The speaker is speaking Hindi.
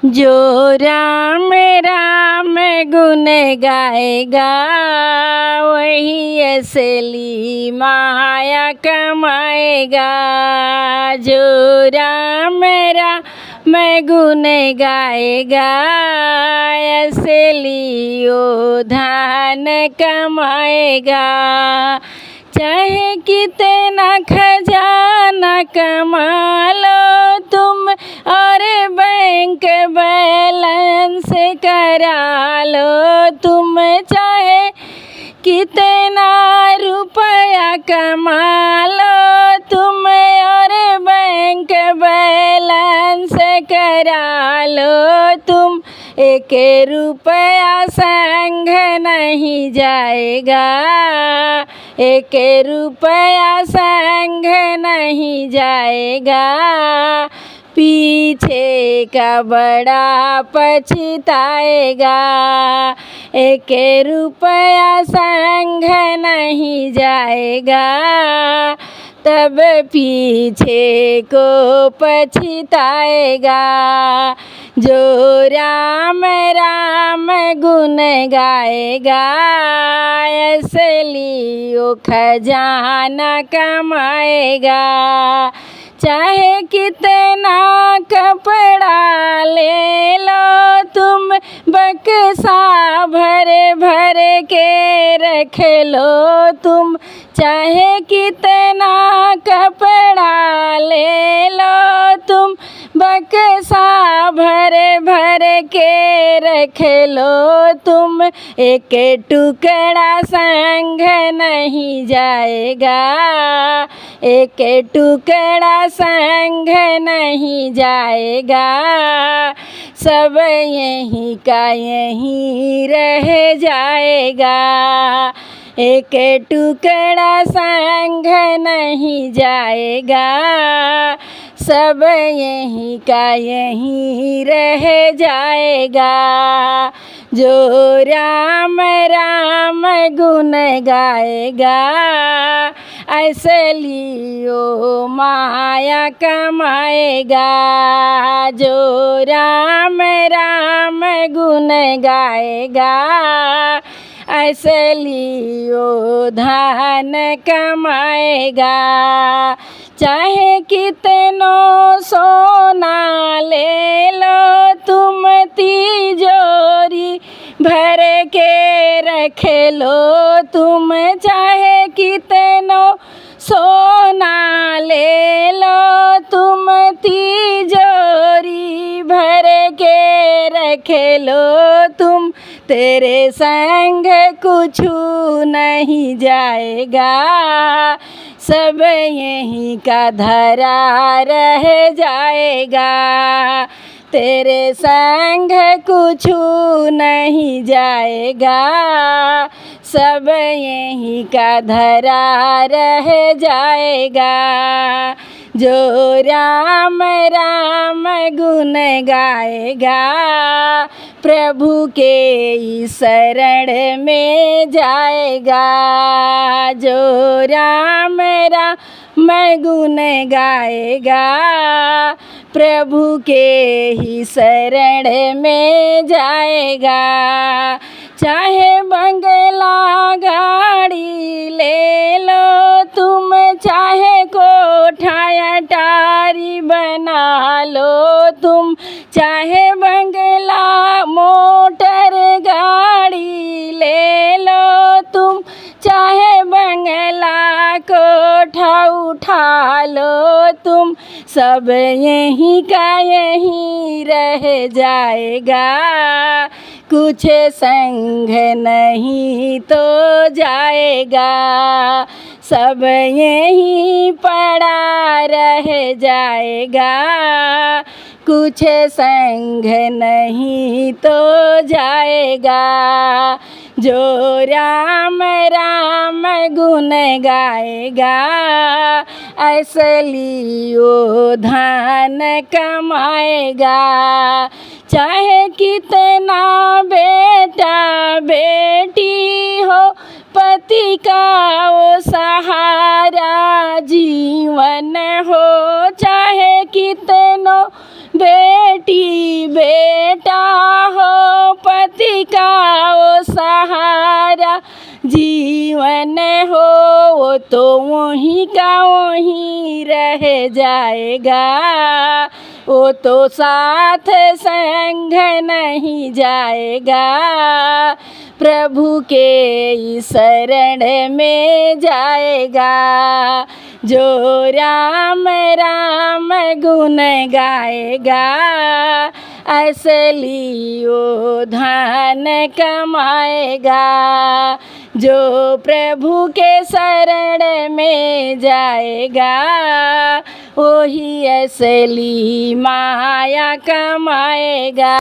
जो राम राम गुण गाएगा वही असली माया कमाएगा। जो राम राम गुण गाएगा असली वो धन कमाएगा। चाहे कितना खजाना कमा लो तुम और बैंक बैलेंस करा लो तुम, चाहे कितना रुपया कमा लो तुम और बैंक बैलेंस करा लो तुम, एक रुपया संग नहीं जाएगा, एक रुपया संग नहीं जाएगा। पीछे का बड़ा पछताएगा, एक रुपया संग नहीं जाएगा, तब पीछे को पछताएगा। जो राम राम गुण गाएगा असली वो खजाना कमाएगा। चाहे कितना कपड़ा ले लो तुम बक्सा भर भर के रख लो तुम, चाहे कितना कपड़ा ले लो तुम बक्सा भर भर के रख लो तुम, एक टुकड़ा संग नहीं जाएगा, एक टुकड़ा संग नहीं जाएगा। सब यहीं का यहीं रह जाएगा, एक टुकड़ा संग नहीं जाएगा, सब यहीं का यहीं रह जाएगा। जो राम राम गुण गाएगा असली वो माया कमाएगा। जो राम राम गुण गाएगा असली वो धन कमाएगा। चाहे कितनो सोना ले लो तुम तिजोरी भर के रख लो तुम, चाहे कितनो सोना ले लो तुम तिजोरी भर के रख लो तुम, तेरे संग कुछ नहीं जाएगा, सब यहीं का धरा रह जाएगा। तेरे संग कुछ नहीं जाएगा, सब यहीं का धरा रह जाएगा। जो राम राम गुण गाएगा प्रभु के शरण में जाएगा। जो राम राम गुण गाएगा प्रभु के ही शरण में जाएगा। चाहे बंगला गाड़ी ले लो तुम, चाहे कोठा अटारी बना लो तुम, चाहे बंगला मोटर गाड़ी ले लो तुम, चाहे बंगला कोठा उठा लो तुम, सब यहीं का यहीं रह जाएगा। कुछ संग नहीं तो जाएगा, सब यहीं पड़ा रह जाएगा। कुछ संग नहीं तो जाएगा। जो राम राम गुण गाएगा असली वो धन कमाएगा। चाहे कितना बेटा बेटी हो, पति का वो सहारा जीवन हो, चाहे कितनो बेटी बेटा हो पति का वो सहारा, जीवन हो वो तो वहीं का वहीं रह जाएगा, वो तो साथ संग नहीं जाएगा। प्रभु के शरण में जाएगा, जो राम राम गुण गाएगा, असली वो धन कमाएगा। जो प्रभु के शरण में जाएगा, वही असली माया कमाएगा।